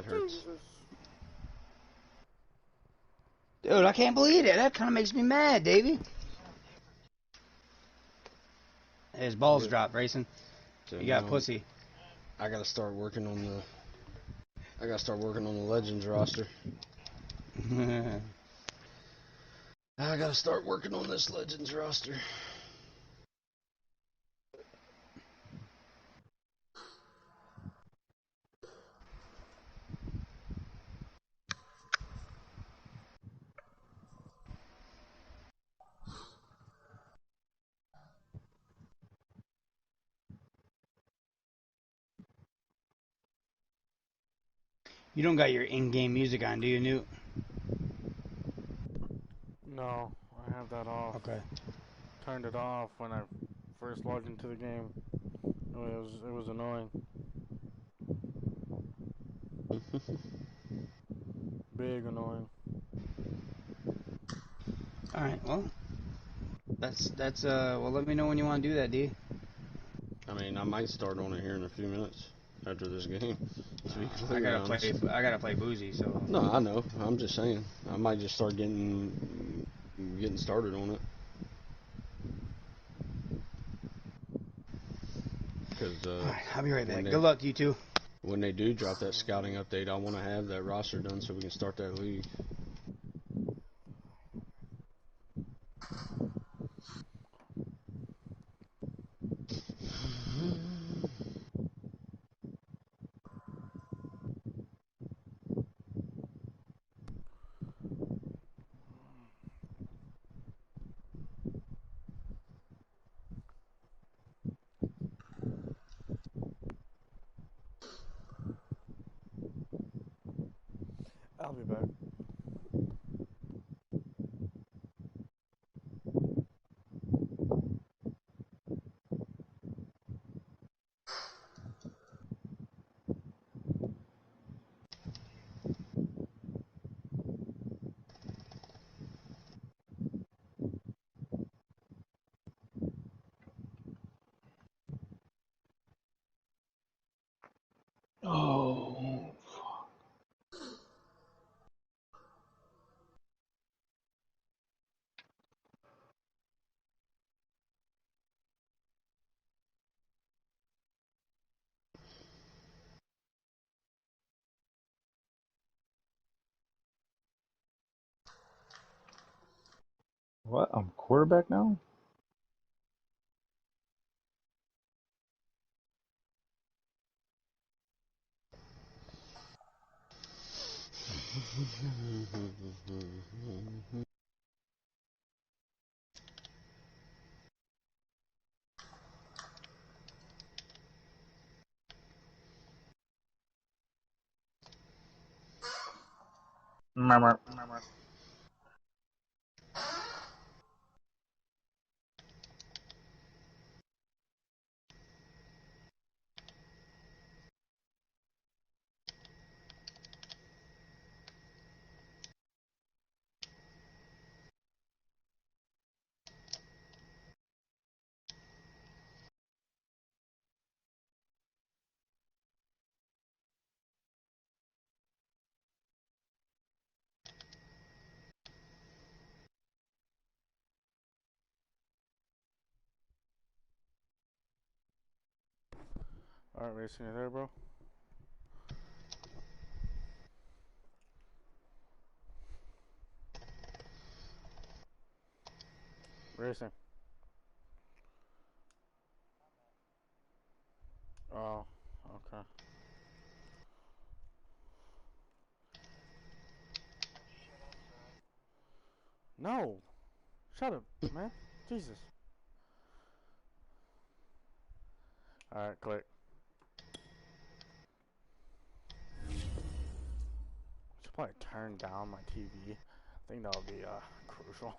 That hurts. Dude, I can't believe it. That kind of makes me mad, Davey. His balls dropped, Grayson. So you got pussy. I gotta start working on the. I gotta start working on the Legends roster. I gotta start working on this Legends roster. You don't got your in-game music on, do you, Newt? No, I have that off. Okay. Turned it off when I first logged into the game. It was annoying. Big annoying. All right. Well, well, let me know when you want to do that, D. I mean, I might start on it here in a few minutes after this game. I gotta play Boozy, so. No, I know. I'm just saying. I might just start getting started on it. Because Alright, I'll be right back. Good luck to you two. When they do drop that scouting update, I want to have that roster done so we can start that league. I'll be back. Oh. What? I'm quarterback now? Alright, Racing, you there, bro? Racing. Oh, okay. No! Shut up, man. Jesus. Alright, click. Should probably turn down my TV. I think that would be crucial.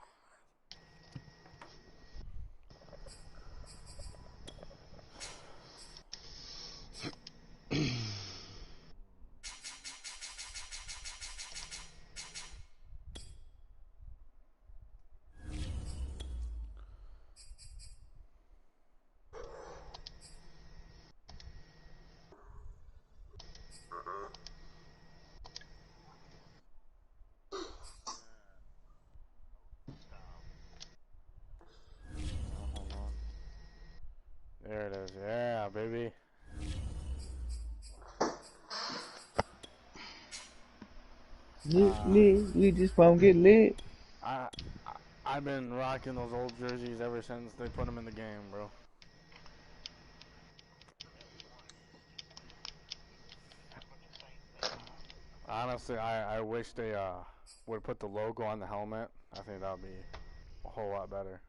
Yeah, baby. Lit, we just won't get lit. I've been rocking those old jerseys ever since they put them in the game, bro. Honestly, I wish they would put the logo on the helmet. I think that would be a whole lot better.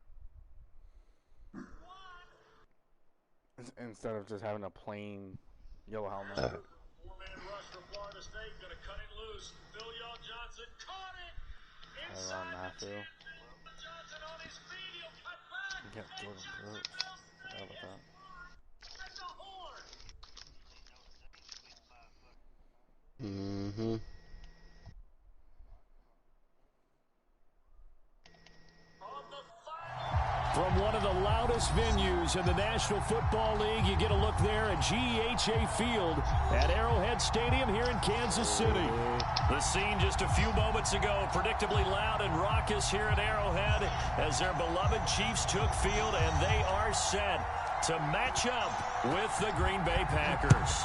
Instead of just having a plain yellow helmet. Four-man rush for Florida State. Gonna cut it loose. Phil Johnson caught it. Inside the 10. Johnson on his feet. He'll cut back. You got Jordan Brooks. Forgot about that. At the horn. Mm-hmm. From one of the loudest venues in the National Football League, you get a look there at GEHA Field at Arrowhead Stadium here in Kansas City. The scene just a few moments ago, predictably loud and raucous here at Arrowhead as their beloved Chiefs took field, and they are set to match up with the Green Bay Packers.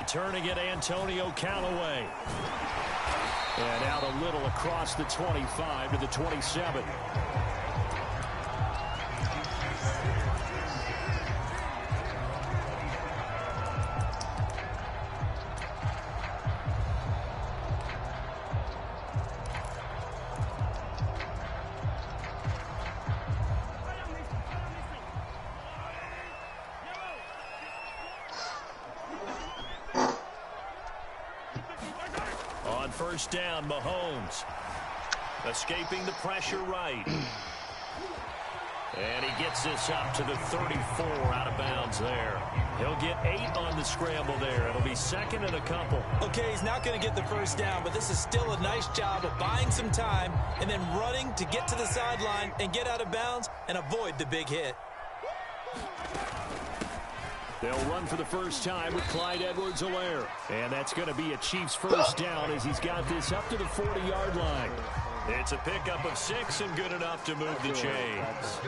Turning it, Antonio Callaway. And out a little across the 25 to the 27. On first down, Mahomes escaping the pressure right. And he gets this up to the 34 out of bounds there. He'll get 8 on the scramble there. It'll be second and a couple. Okay, he's not going to get the first down, but this is still a nice job of buying some time and then running to get to the sideline and get out of bounds and avoid the big hit. They'll run for the first time with Clyde Edwards-Helaire. And that's going to be a Chiefs first down as he's got this up to the 40-yard line. It's a pickup of 6 and good enough to move the chains.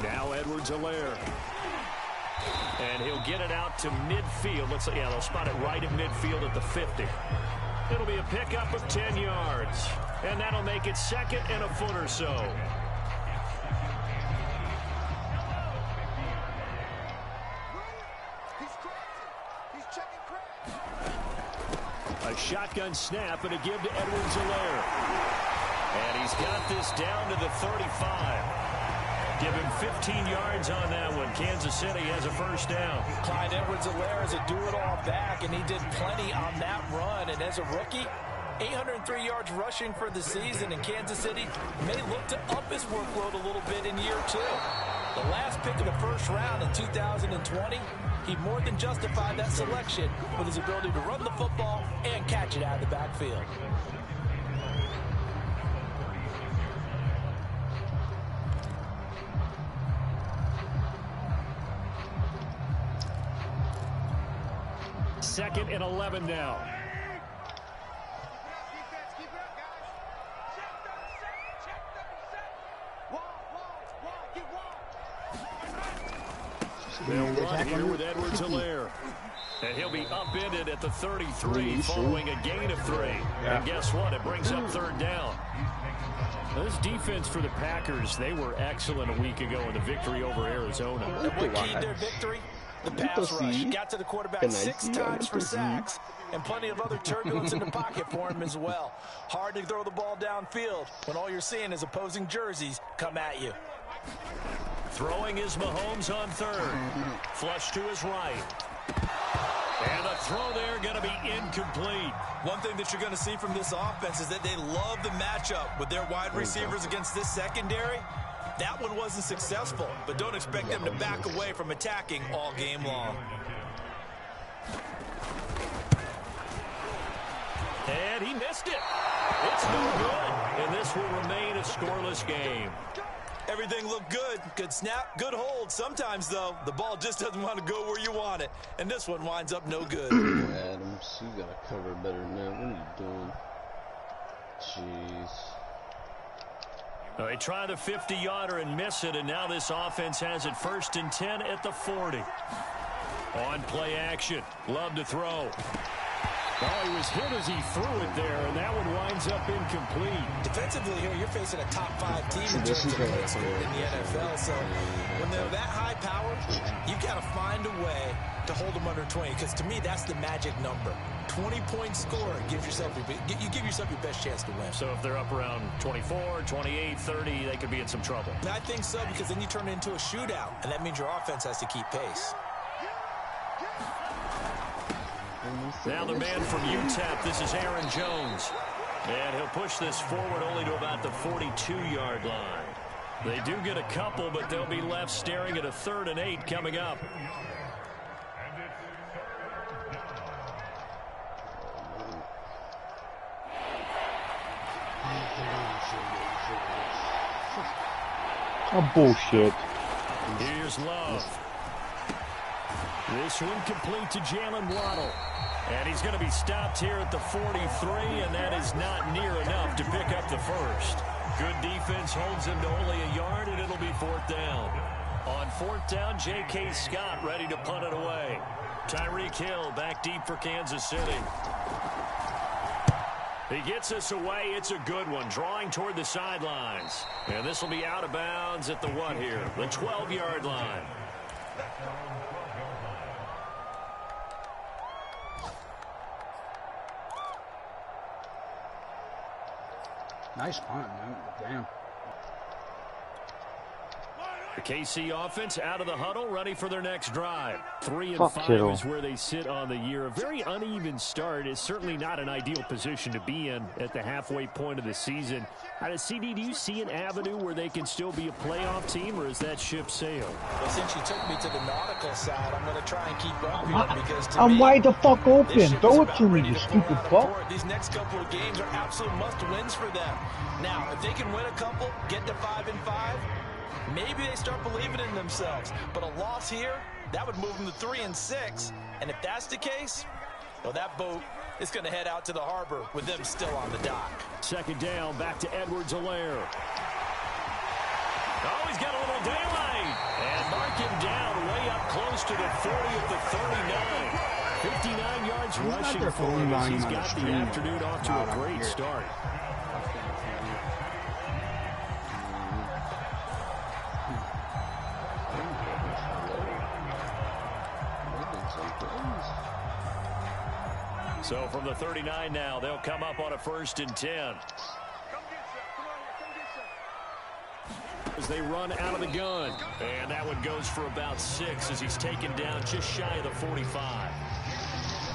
Now Edwards-Helaire. And he'll get it out to midfield. Looks like, yeah, they'll spot it right at midfield at the 50. It'll be a pickup of 10 yards. And that'll make it second and a foot or so. A shotgun snap and a give to Edwards-Helaire. And he's got this down to the 35. Give him 15 yards on that one. Kansas City has a first down. Clyde Edwards-Helaire is a do-it-all back, and he did plenty on that run. And as a rookie, 803 yards rushing for the season, and Kansas City may look to up his workload a little bit in year 2. The last pick of the first round in 2020, he more than justified that selection with his ability to run the football and catch it out of the backfield. Second and 11 now. They'll run here with Edwards-Helaire. And he'll be upended at the 33 following a gain of 3. And guess what? It brings up third down. This defense for the Packers, they were excellent a week ago in the victory over Arizona. And what keyed their victory? The pass rush. Got to the quarterback 6 times for sacks, and plenty of other turbulence in the pocket for him as well. Hard to throw the ball downfield when all you're seeing is opposing jerseys come at you. Throwing is Mahomes on third. Flush to his right. And a throw there going to be incomplete. One thing that you're going to see from this offense is that they love the matchup with their wide receivers against this secondary. That one wasn't successful, but don't expect them to back away from attacking all game long. And he missed it. It's no good. And this will remain a scoreless game. Everything looked good. Good snap, good hold. Sometimes, though, the ball just doesn't want to go where you want it. And this one winds up no good. Adams, you got to cover better than that. What are you doing? Jeez. They try the 50-yarder and miss it, and now this offense has it 1st and 10 at the 40. On play action. Love to throw. Oh, he was hit as he threw it there, and that one winds up incomplete. Defensively here, you're facing a top-5 team in terms of points in the NFL. So when they're that high powered, you've got to find a way to hold them under 20. Because to me, that's the magic number. 20-point score. You give yourself your best chance to win. So if they're up around 24, 28, 30, they could be in some trouble. I think so, because then you turn it into a shootout, and that means your offense has to keep pace. Now the man from UTEP, this is Aaron Jones. And he'll push this forward only to about the 42-yard line. They do get a couple, but they'll be left staring at a 3rd and 8 coming up. Oh, bullshit. Here's Love. This one complete to Jalen Waddle. And he's going to be stopped here at the 43, and that is not near enough to pick up the first. Good defense holds him to only a yard, and it'll be 4th down. On 4th down, J.K. Scott ready to punt it away. Tyreek Hill back deep for Kansas City. He gets us away. It's a good one, drawing toward the sidelines. And this will be out of bounds at the what here? The 12-yard line. Nice punt, man. Damn. The KC offense out of the huddle, ready for their next drive. 3 and Fuck 5 Kittle. is where they sit on the year. A very uneven start is certainly not an ideal position to be in at the halfway point of the season. CD, do you see an avenue where they can still be a playoff team, or is that ship sailed? Well, since you took me to the nautical side, I'm going to try and keep up here because to I'm me, wide the fuck open. this ship Throw is it about to me, ready you to pull stupid out the fuck. port. These next couple of games are absolute must-wins for them. Now, if they can win a couple, get to 5 and 5, maybe they start believing in themselves. But a loss here, that would move them to 3 and 6. And if that's the case, well, that boat is going to head out to the harbor with them still on the dock. 2nd down, back to Edwards-Helaire. Oh, he's got a little daylight. And mark him down way up close to the 40 at the 39. 59 yards rushing for him as he's got the afternoon off to a great start. So from the 39 now, they'll come up on a 1st and 10. As they run out of the gun. And that one goes for about 6 as he's taken down just shy of the 45.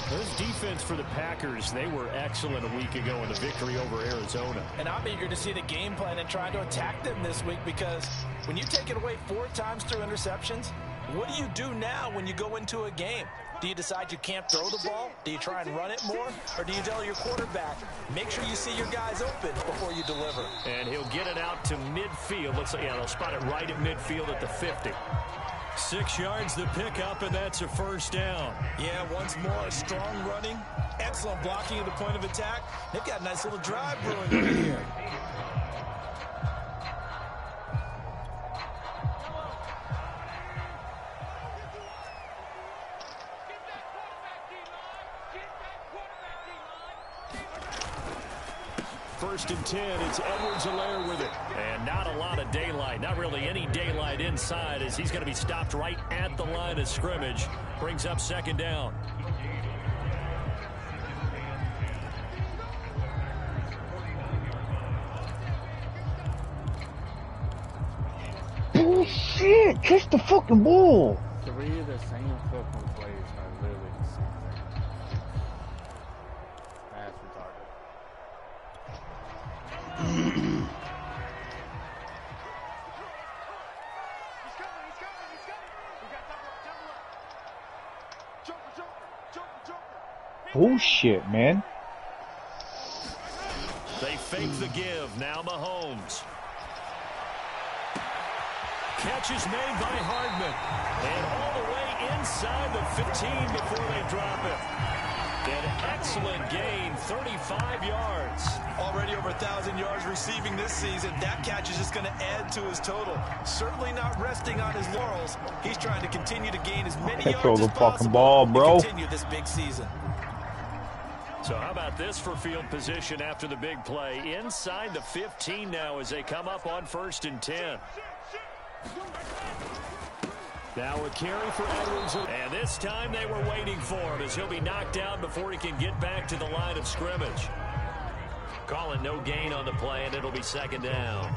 This defense for the Packers, they were excellent a week ago in the victory over Arizona. And I'm eager to see the game plan and try to attack them this week, because when you take it away 4 times through interceptions, what do you do now when you go into a game? Do you decide you can't throw the ball? Do you try and run it more? Or do you tell your quarterback, make sure you see your guys open before you deliver? And he'll get it out to midfield. Looks like, yeah, they'll spot it right at midfield at the 50. 6 yards to pick up, and that's a 1st down. Yeah, once more, strong running, excellent blocking at the point of attack. They've got a nice little drive brewing over here. First and 10, it's Edwards-Helaire with it. And not a lot of daylight, not really any daylight inside, as he's going to be stopped right at the line of scrimmage. Brings up 2nd down. Bullshit! Catch the fucking ball! 3 of the same fucking plays are literally the same thing. Bullshit, man. They fake the give. Now Mahomes. Catch is made by Hardman. And all the way inside the 15 before they drop it. An excellent gain, 35 yards. Already over 1,000 yards receiving this season. That catch is just going to add to his total. Certainly not resting on his laurels. He's trying to continue to gain as many yards throw as the possible fucking ball, bro. and continue this big season. So how about this for field position after the big play? Inside the 15 now as they come up on 1st and 10. Now a carry for Edwards. And this time they were waiting for him as he'll be knocked down before he can get back to the line of scrimmage. Calling no gain on the play, and it'll be 2nd down.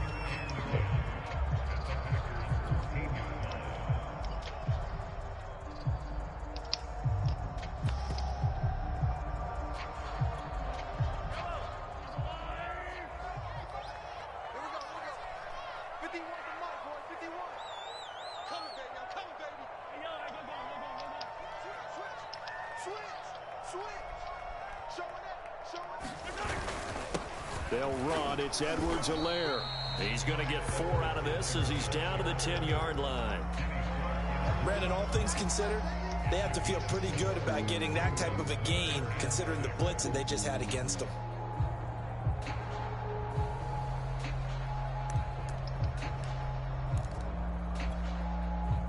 They'll run. It's Edwards-Helaire. He's going to get 4 out of this as he's down to the 10-yard line. Brandon, all things considered, they have to feel pretty good about getting that type of a gain, considering the blitz that they just had against them.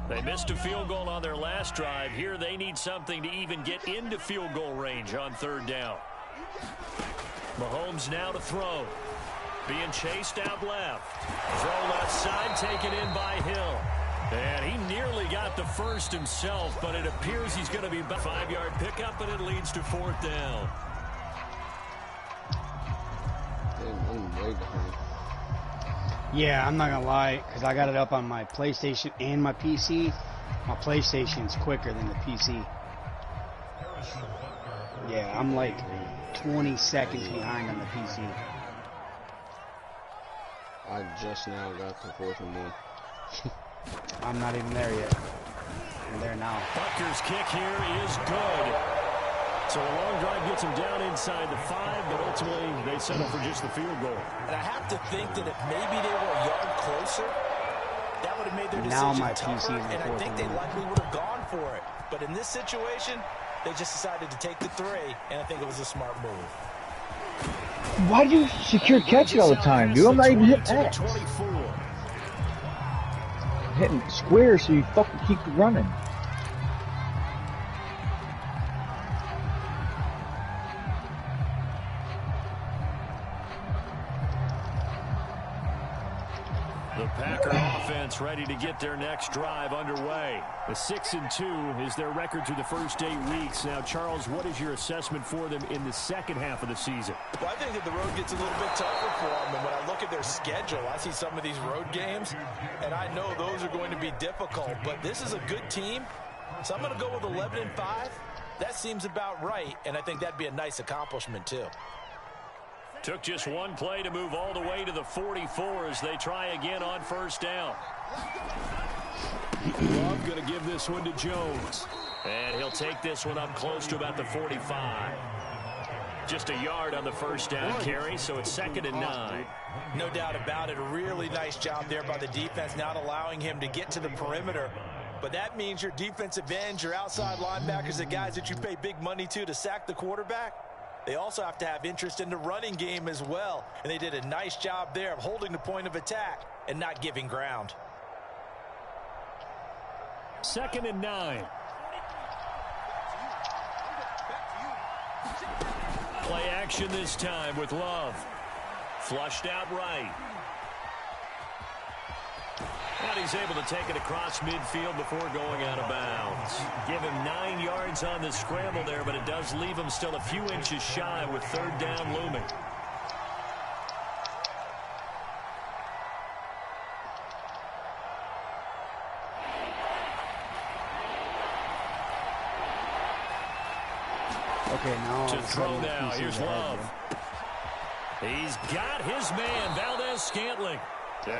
They missed a field goal on their last drive. Here they need something to even get into field goal range on 3rd down. Mahomes now to throw. Being chased out left. Throw left side, taken in by Hill. And he nearly got the first himself, but it appears he's going to be back. 5-yard pickup, and it leads to 4th down. I'm way behind. Yeah, I'm not gonna lie, because I got it up on my PlayStation and my PC. My PlayStation's quicker than the PC. Yeah, I'm like 20 seconds behind on the PC. I just now got to 4th and 1. I'm not even there yet. I'm there now. Butker's kick here is good. So a long drive gets him down inside the 5, but ultimately they settle for just the field goal. And I have to think that if maybe they were a yard closer, that would have made their Now decision my tougher, PC is and I think they important. likely would have gone for it. But in this situation, they just decided to take the 3, and I think it was a smart move. Why do you secure catch it all the time, dude? I'm not even hitting X. 24. Hitting square so you fucking keep running. The Packer offense ready to get their next drive underway. A 6-2 is their record through the first 8 weeks. Now, Charles, what is your assessment for them in the second half of the season? Well, I think that the road gets a little bit tougher for them. And when I look at their schedule, I see some of these road games, and I know those are going to be difficult. But this is a good team, so I'm going to go with 11-5. That seems about right, and I think that'd be a nice accomplishment, too. Took just one play to move all the way to the 44 as they try again on 1st down. Love going to give this one to Jones. And he'll take this one up close to about the 45. Just a yard on the 1st down carry, so it's 2nd and 9. No doubt about it. A really nice job there by the defense, not allowing him to get to the perimeter. But that means your defensive ends, your outside linebackers, the guys that you pay big money to sack the quarterback, they also have to have interest in the running game as well. And they did a nice job there of holding the point of attack and not giving ground. 2nd and 9. Play action this time with Love. Flushed out right. And he's able to take it across midfield before going out of bounds. Give him 9 yards on the scramble there, but it does leave him still a few inches shy with 3rd down looming. Okay, now To throw now, here's Love. He's got his man, Valdez-Scantling.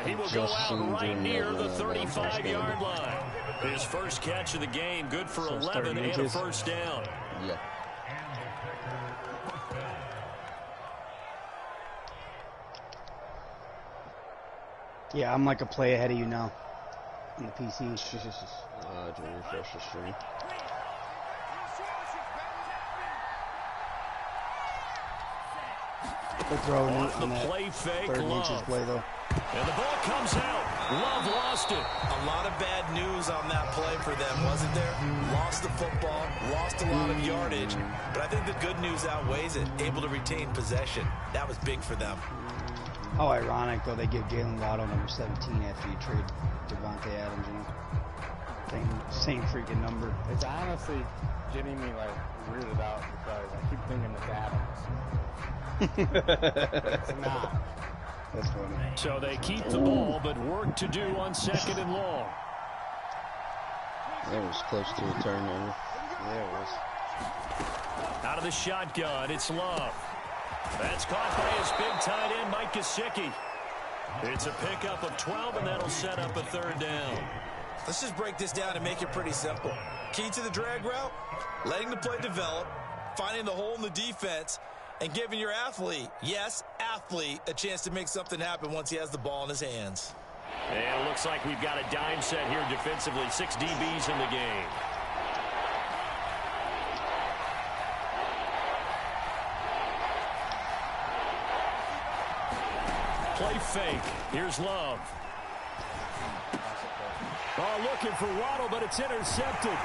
He will go out right near the 35-yard line. His first catch of the game, good for 11 and a first down. Yeah. Yeah, I'm like a play ahead of you now on the PC. Jesus. I had to refresh the stream. We're throwing Off it the on that play fake, third and Love. inches play, though. And the ball comes out. Love lost it. A lot of bad news on that play for them, wasn't there? Lost the football, lost a lot of yardage, but I think the good news outweighs it. Able to retain possession. That was big for them. How ironic, though, they give Jalen Waddle number 17 after you trade Devontae Adams, you know? Same freaking number. It's honestly getting me like weirded out because I keep thinking it's Adams. It's not. That's funny. So they keep the ball, but work to do on 2nd and long. That was close to a turnover. Yeah, it was. Out of the shotgun, it's Love. That's caught by his big tight end, Mike Gesicki. It's a pickup of 12, and that'll set up a 3rd down. Let's just break this down and make it pretty simple. Key to the drag route, letting the play develop, finding the hole in the defense, and giving your athlete, yes, athlete, a chance to make something happen once he has the ball in his hands. And it looks like we've got a dime set here defensively. 6 DBs in the game. Play fake. Here's Love. Oh, looking for Waddle, but it's intercepted.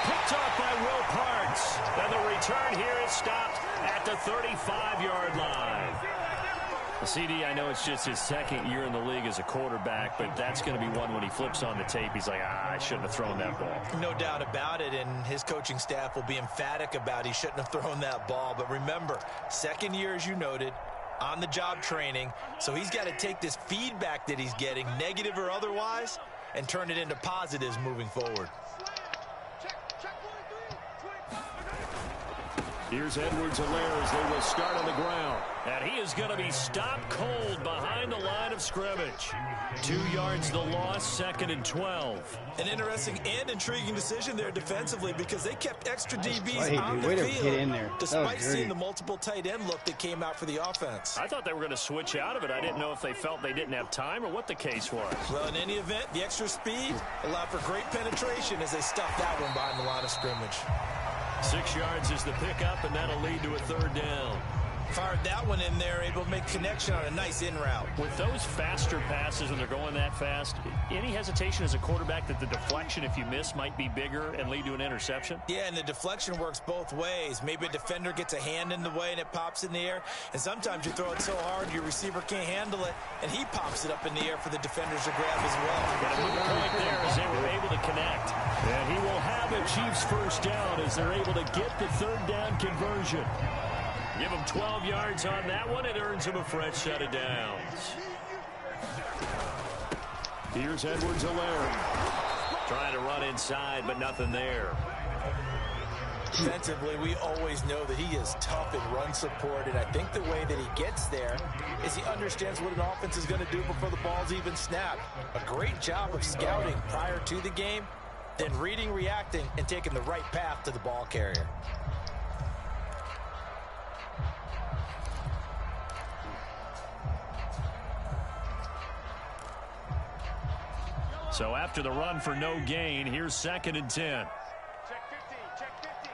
Picked off by Will Parks. And the return here is stopped at the 35-yard line. CD, I know it's just his 2nd year in the league as a quarterback, but that's going to be one when he flips on the tape. He's like, I shouldn't have thrown that ball. No doubt about it, and his coaching staff will be emphatic about he shouldn't have thrown that ball. But remember, 2nd year, as you noted, on-the-job training, so he's got to take this feedback that he's getting, negative or otherwise, and turn it into positives moving forward. Here's Edwards-Helaire as they will start on the ground. And he is going to be stopped cold behind the line of scrimmage. 2 yards the loss, 2nd and 12. An interesting and intriguing decision there defensively because they kept extra DBs on the Way to field get in there. despite seeing the multiple tight end look that came out for the offense. I thought they were going to switch out of it. I didn't know if they felt they didn't have time or what the case was. Well, in any event, the extra speed allowed for great penetration as they stuffed that one behind the line of scrimmage. 6 yards is the pickup, and that'll lead to a 3rd down. Fired that one in there, able to make connection on a nice in route. With those faster passes and they're going that fast, any hesitation as a quarterback that the deflection, if you miss, might be bigger and lead to an interception? Yeah, and the deflection works both ways. Maybe a defender gets a hand in the way and it pops in the air, and sometimes you throw it so hard your receiver can't handle it, and he pops it up in the air for the defenders to grab as well. But a good point there as they were able to connect. And he will have a Chiefs first down as they're able to get the 3rd down conversion. Give him 12 yards on that one. It earns him a fresh set of downs. Here's Edwards-Helaire. Trying to run inside, but nothing there. Defensively, we always know that he is tough in run support, and I think the way that he gets there is he understands what an offense is going to do before the ball's even snapped. A great job of scouting prior to the game, then reading, reacting, and taking the right path to the ball carrier. So after the run for no gain, here's 2nd and 10. Check 50, check 50.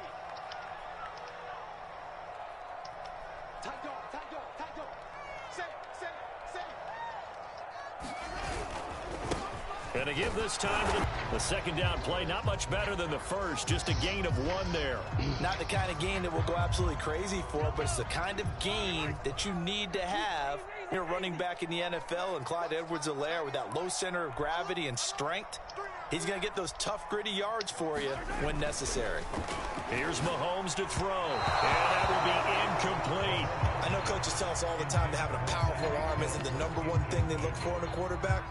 Tight dog, tight dog, tight dog. Set, And to give this time to the 2nd down play, not much better than the first, just a gain of 1 there. Not the kind of gain that we'll go absolutely crazy for, but it's the kind of gain that you need to have. You're running back in the NFL, and Clyde Edwards-Helaire with that low center of gravity and strength, he's going to get those tough, gritty yards for you when necessary. Here's Mahomes to throw, and that will be incomplete. I know coaches tell us all the time that having a powerful arm isn't the #1 thing they look for in a quarterback,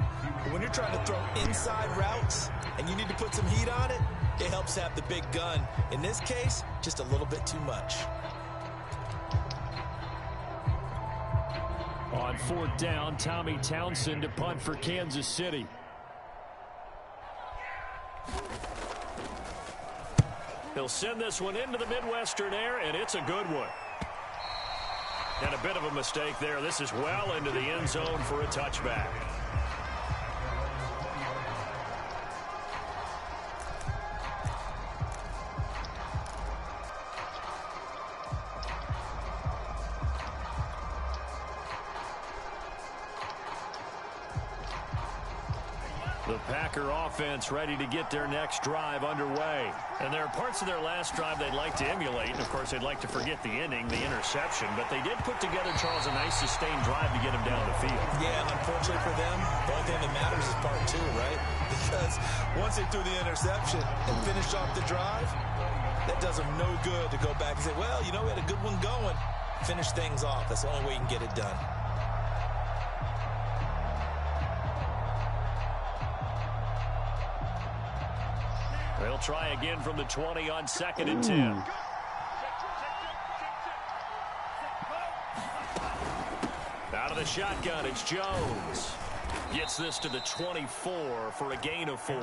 but when you're trying to throw inside routes and you need to put some heat on it, it helps have the big gun. In this case, just a little bit too much. On 4th down, Tommy Townsend to punt for Kansas City. He'll send this one into the Midwestern air, and it's a good one. And a bit of a mistake there. This is well into the end zone for a touchback. The Packer offense ready to get their next drive underway. And there are parts of their last drive they'd like to emulate. And, of course, they'd like to forget the ending, the interception. But they did put together, Charles, a nice sustained drive to get him down the field. Yeah, and unfortunately for them, the only thing that matters is part 2, right? Because once they threw the interception and finished off the drive, that does them no good to go back and say, well, you know, we had a good one going. Finish things off. That's the only way you can get it done. They'll try again from the 20 on 2nd and 10. Out of the shotgun, it's Jones. Gets this to the 24 for a gain of 4.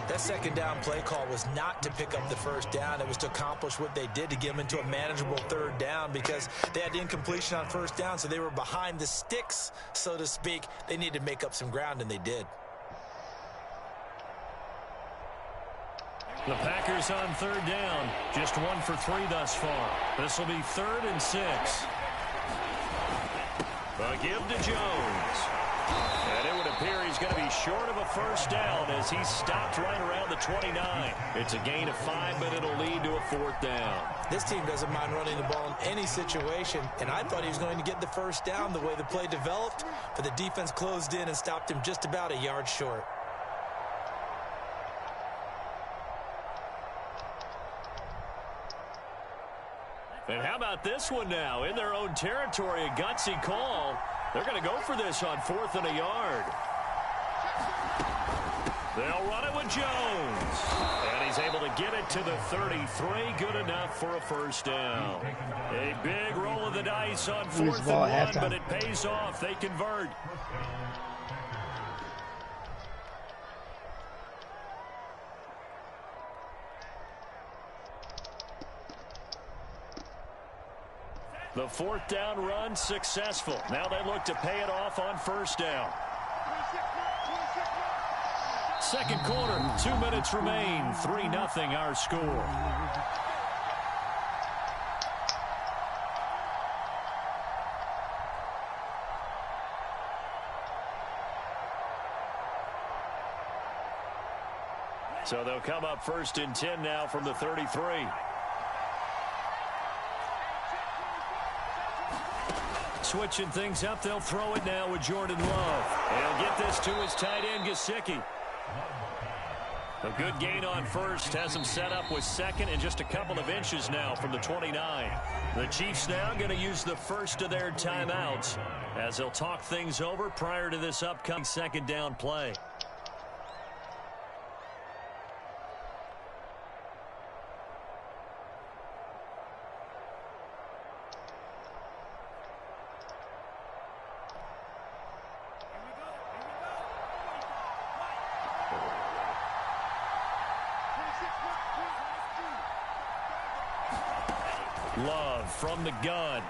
That second down play call was not to pick up the first down. It was to accomplish what they did to get them into a manageable 3rd down because they had incompletion on 1st down, so they were behind the sticks, so to speak. They needed to make up some ground, and they did. The Packers on 3rd down. Just 1 for 3 thus far. This will be 3rd and 6. A give to Jones. And it would appear he's going to be short of a first down as he stopped right around the 29. It's a gain of 5, but it'll lead to a 4th down. This team doesn't mind running the ball in any situation, and I thought he was going to get the first down the way the play developed, but the defense closed in and stopped him just about a yard short. And how about this one now? In their own territory, a gutsy call. They're going to go for this on 4th and a yard. They'll run it with Jones. And he's able to get it to the 33. Good enough for a first down. A big roll of the dice on 4th and 1, but it pays off. They convert. The 4th down run successful. Now they look to pay it off on 1st down. 2nd quarter, 2 minutes remain. 3-0 our score. So they'll come up 1st and 10 now from the 33. Switching things up, they'll throw it now with Jordan Love. He'll get this to his tight end, Gesicki. A good gain on 1st, has him set up with 2nd and just a couple of inches now from the 29. The Chiefs now going to use the first of their timeouts as they'll talk things over prior to this upcoming 2nd down play. Love from the gun.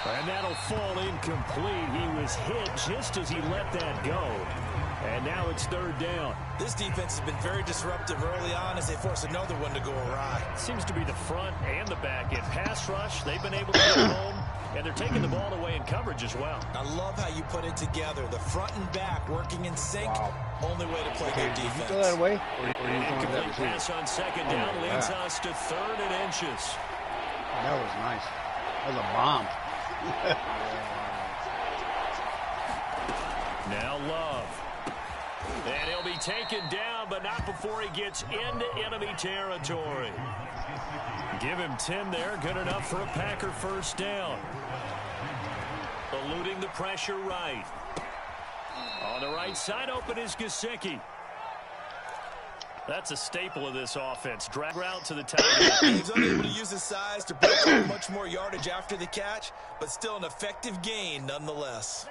And that'll fall incomplete. He was hit just as he let that go. And now it's 3rd down. This defense has been very disruptive early on as they force another one to go awry. Seems to be the front and the back end. Pass rush, they've been able to get home. And they're taking the ball away in coverage as well. I love how you put it together. The front and back working in sync. Wow. Only way to play good defense. Did you throw that away? Incomplete pass on 2nd down leads us to 3rd and inches. That was nice. That was a bomb. Now Love. And he'll be taken down, but not before he gets into enemy territory. Give him 10 there. Good enough for a Packer first down. Eluding the pressure right. On the right side, open is Gesicki. That's a staple of this offense. Drag route to the tight end. He's unable to use his size to break up much more yardage after the catch, but still an effective gain nonetheless.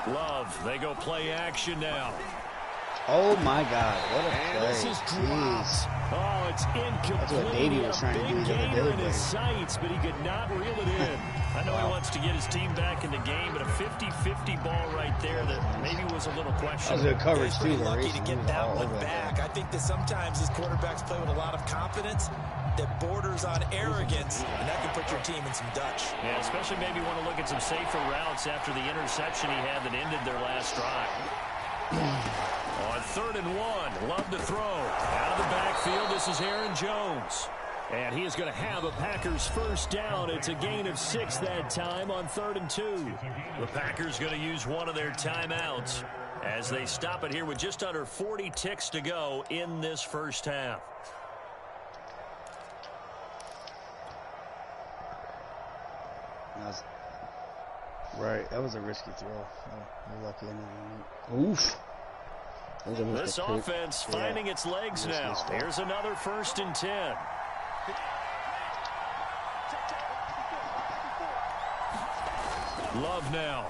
Love, they go play action now. Oh my God, what a And play. this is dropped. Oh, it's incomplete. That's what Davey was trying to do the other day, in his but- sights, but he could not reel it in. I know he wants to get his team back in the game, but a 50-50 ball right there that maybe was a little That was questionable. good coverage He's too, pretty though. lucky Reese. to He get was that all one over back. I think that sometimes these quarterbacks play with a lot of confidence that borders on arrogance, and that can put your team in some Dutch. Yeah, especially maybe want to look at some safer routes after the interception he had that ended their last drive. On 3rd and 1, Love to throw. Out of the backfield, this is Aaron Jones. And he is going to have a Packers first down. It's a gain of 6 that time on 3rd and 2. The Packers going to use one of their timeouts as they stop it here with just under 40 ticks to go in this first half. Right, that was a risky throw. You're lucky in that. Oof. This offense finding its legs now. Here's another 1st and 10. Love now.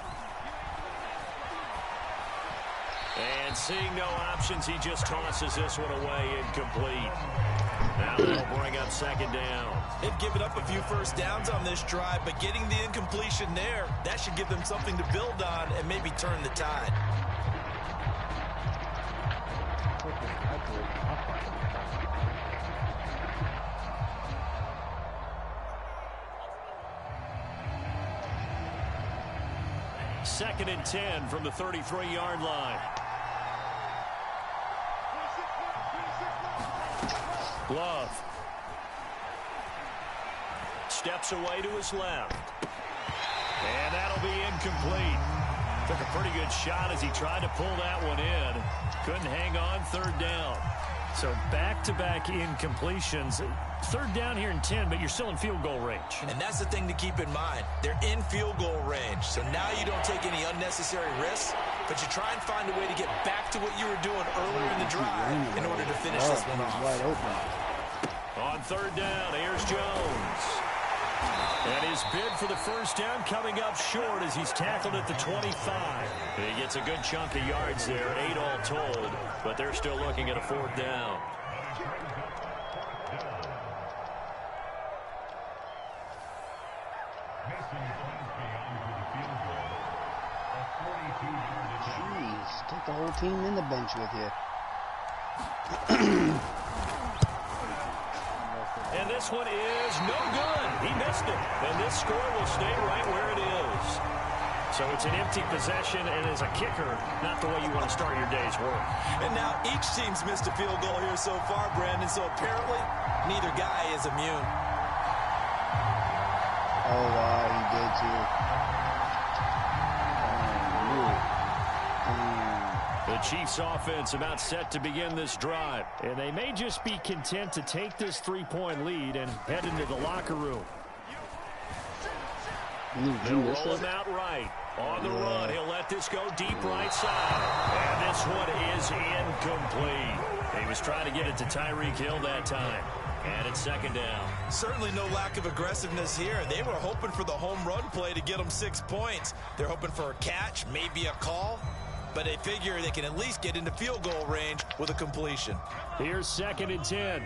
And seeing no options, he just tosses this one away incomplete. Now they'll bring up 2nd down. They've given up a few first downs on this drive, but getting the incompletion there, that should give them something to build on and maybe turn the tide. Second and 10 from the 33-yard line. Love. Steps away to his left. And that'll be incomplete. Took a pretty good shot as he tried to pull that one in. Couldn't hang on 3rd down. So back-to-back incompletions. 3rd down here and 10, but you're still in field goal range. And that's the thing to keep in mind. They're in field goal range, so now you don't take any unnecessary risks, but you try and find a way to get back to what you were doing earlier in the drive in order to finish this one off. Wide open. On 3rd down, here's Jones. And his bid for the first down coming up short as he's tackled at the 25. He gets a good chunk of yards there, 8 all told, but they're still looking at a 4th down. Jeez, take the whole team in the bench with you. And this one is no good. He missed it. And this score will stay right where it is. So it's an empty possession, and as a kicker, not the way you want to start your day's work. And now each team's missed a field goal here so far, Brandon, so apparently neither guy is immune. Oh, wow, he did too. The Chiefs offense about set to begin this drive. And they may just be content to take this 3-point lead and head into the locker room. They'll roll him out right. On the run, he'll let this go deep right side. And this one is incomplete. He was trying to get it to Tyreek Hill that time. And it's 2nd down. Certainly no lack of aggressiveness here. They were hoping for the home run play to get them 6 points. They're hoping for a catch, maybe a call. But they figure they can at least get into field goal range with a completion. Here's 2nd and 10.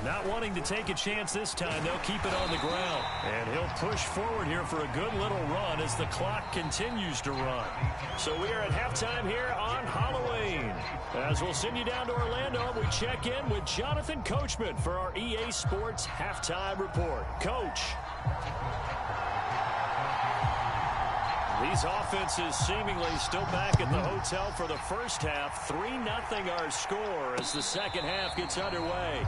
Not wanting to take a chance this time, they'll keep it on the ground. And he'll push forward here for a good little run as the clock continues to run. So we are at halftime here on Halloween. As we'll send you down to Orlando, we check in with Jonathan Coachman for our EA Sports Halftime Report. Coach. These offenses seemingly still back at the hotel for the first half. 3-0 our score as the second half gets underway.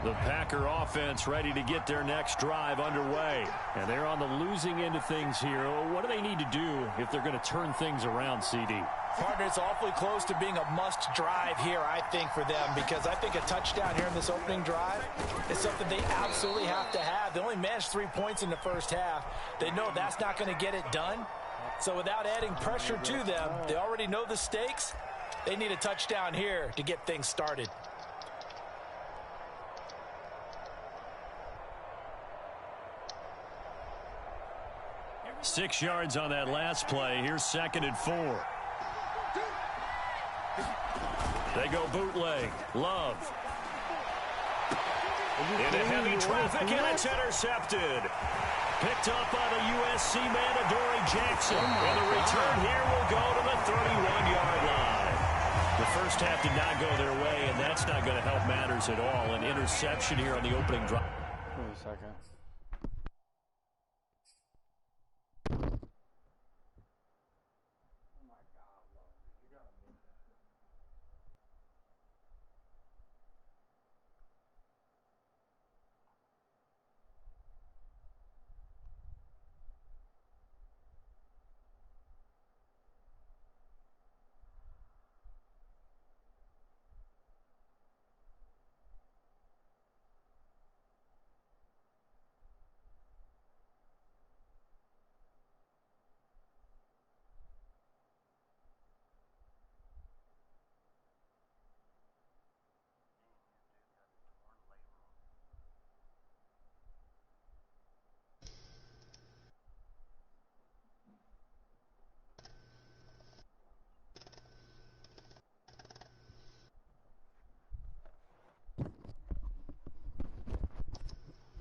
The Packer offense ready to get their next drive underway. And they're on the losing end of things here. What do they need to do if they're going to turn things around, CD? Partner, it's awfully close to being a must drive here, I think, for them, because I think a touchdown here in this opening drive is something they absolutely have to have. They only managed 3 points in the first half. They know that's not going to get it done. So without adding pressure to them, they already know the stakes. They need a touchdown here to get things started. Six yards on that last play. Here's 2nd and 4. They go bootleg. Love. Into heavy traffic, and it's intercepted. Picked up by the USC man, Adoree Jackson. And the return here will go to the 31-yard line. The first half did not go their way, and that's not going to help matters at all. An interception here on the opening drive. Wait a second.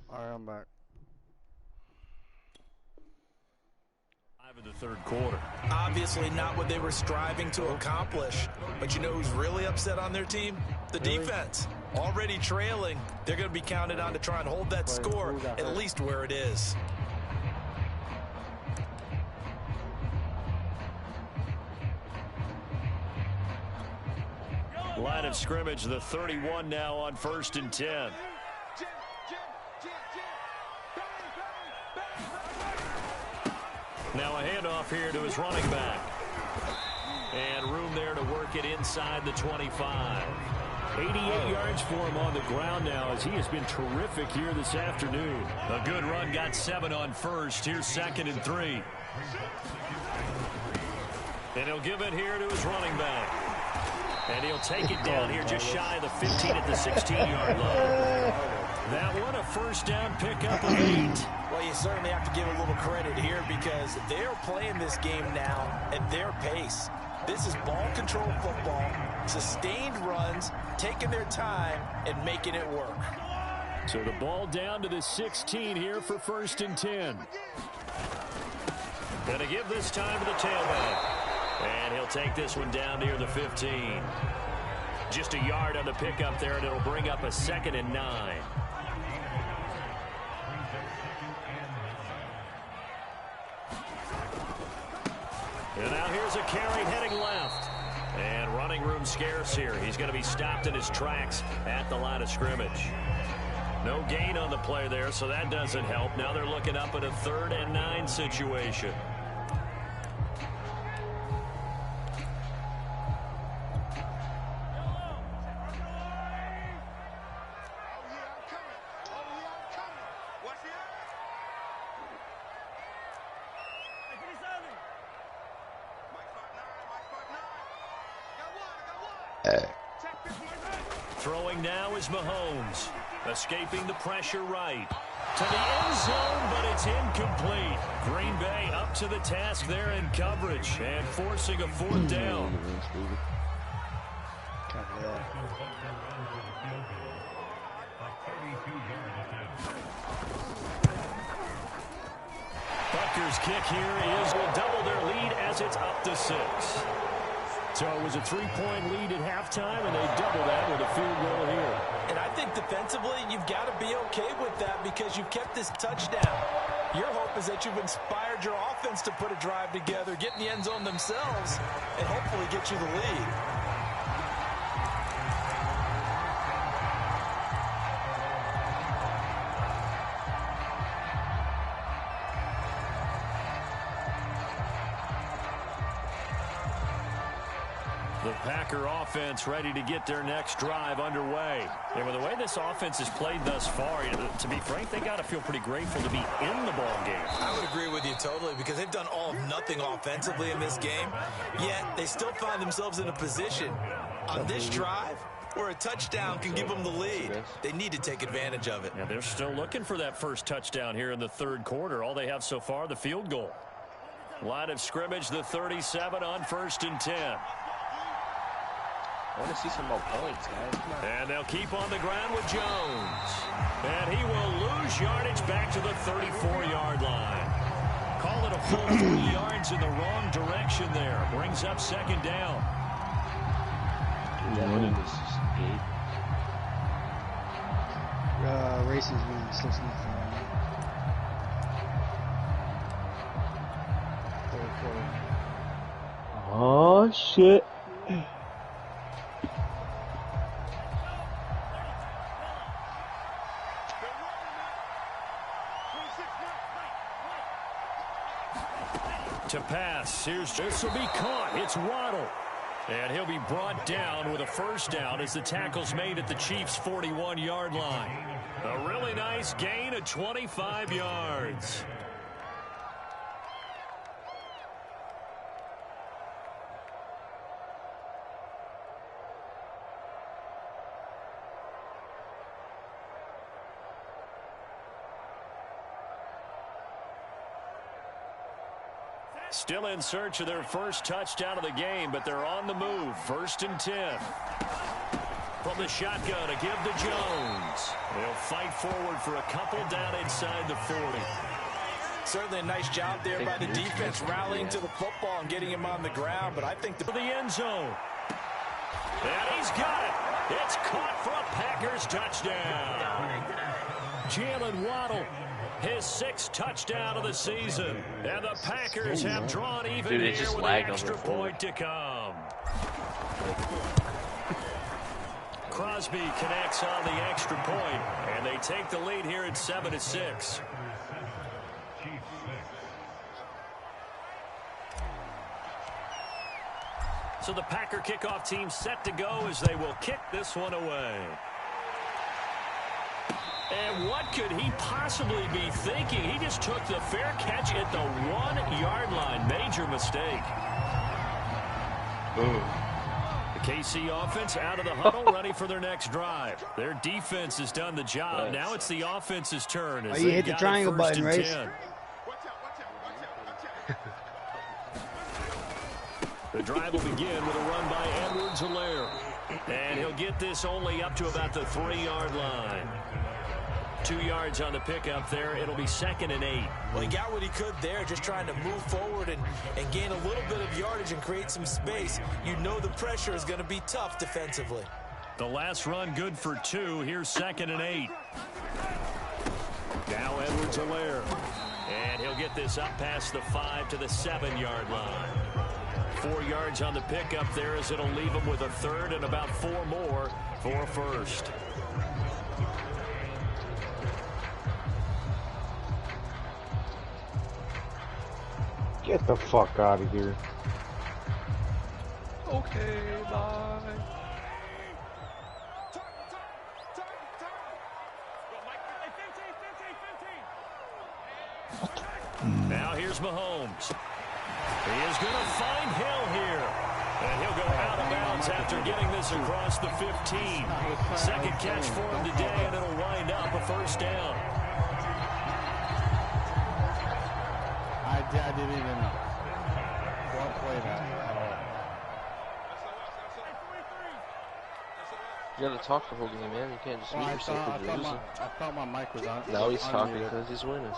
All right, I'm back. Of the third quarter. Obviously not what they were striving to accomplish. But you know who's really upset on their team? The defense. Already trailing. They're going to be counted on to try and hold that score at least where it is. Line of scrimmage, the 31 now on 1st and 10. Now a handoff here to his running back. And room there to work it inside the 25. 88 yards for him on the ground now as he has been terrific here this afternoon. A good run, got 7 on 1st. Here's 2nd and 3. And he'll give it here to his running back. And he'll take it down here just shy of the 15 at the 16-yard line. That one a first down pickup of 8. Well, you certainly have to give a little credit here because they're playing this game now at their pace. This is ball control football, sustained runs, taking their time and making it work. So the ball down to the 16 here for 1st and 10. Going to give this time to the tailback. And he'll take this one down near the 15. Just a yard on the pickup there, and it'll bring up a 2nd and 9. And now here's a carry heading left. And running room scarce here. He's going to be stopped in his tracks at the line of scrimmage. No gain on the play there, so that doesn't help. Now they're looking up at a 3rd and 9 situation. Throwing now is Mahomes. Escaping the pressure right. To the end zone, but it's incomplete. Green Bay up to the task there in coverage and forcing a 4th down. Bucker's kick here will double their lead as it's up to 6. So it was a 3-point lead at halftime, and they double that with a field goal here. And I think defensively, you've got to be okay with that because you've kept this touchdown. Your hope is that you've inspired your offense to put a drive together, get in the end zone themselves, and hopefully get you the lead. The Packer offense ready to get their next drive underway. And with the way this offense has played thus far, to be frank, they got to feel pretty grateful to be in the ball game. I would agree with you totally because they've done all of nothing offensively in this game, yet they still find themselves in a position on this drive where a touchdown can give them the lead. They need to take advantage of it. Yeah, they're still looking for that first touchdown here in the third quarter. All they have so far, the field goal. Line of scrimmage, the 37 on 1st and 10. I want to see some more points, guys. And they'll keep on the ground with Jones. And he will lose yardage back to the 34-yard line. Call it a full 3 yards in the wrong direction there. Brings up 2nd down. Racing's winning, still sneaking right now. Oh, shit. To pass, this will be caught. It's Waddle. And he'll be brought down with a first down as the tackle's made at the Chiefs' 41-yard line. A really nice gain of 25 yards. Still in search of their first touchdown of the game, but they're on the move. 1st and 10. From the shotgun to give to Jones. They'll fight forward for a couple down inside the 40. Certainly a nice job there by the defense rallying to the football and getting him on the ground, but I think the end zone. And he's got it. It's caught for a Packers touchdown. Jalen Waddle, his 6th touchdown of the season. And the Packers have drawn even here with an extra point to come. Crosby connects on the extra point, and they take the lead here at 7-6. So the Packer kickoff team set to go as they will kick this one away. And what could he possibly be thinking? He just took the fair catch at the 1-yard line. Major mistake. Ooh. The KC offense out of the huddle, ready for their next drive. Their defense has done the job. Now it's the offense's turn. As you hit the triangle button, right? The drive will begin with a run by Edwards-Helaire. And he'll get this only up to about the 3-yard line. 2 yards on the pickup there. It'll be 2nd and 8. Well, he got what he could there, just trying to move forward and gain a little bit of yardage and create some space. You know the pressure is going to be tough defensively. The last run good for 2. Here's 2nd and 8. Now Edwards-Helaire. And he'll get this up past the 5 to the 7-yard line. 4 yards on the pickup there as it'll leave him with a 3rd and about 4 more for a first. Get the fuck out of here. Okay, bye. Now here's Mahomes. He is going to find Hill here. And he'll go out of bounds after getting this across the 15. Second catch for him today, and it'll wind up a first down. I didn't even play that at all. You gotta talk the whole game, man. You can't just mute yourself because you're losing. I thought my mic was on. Now he's talking because he's winning.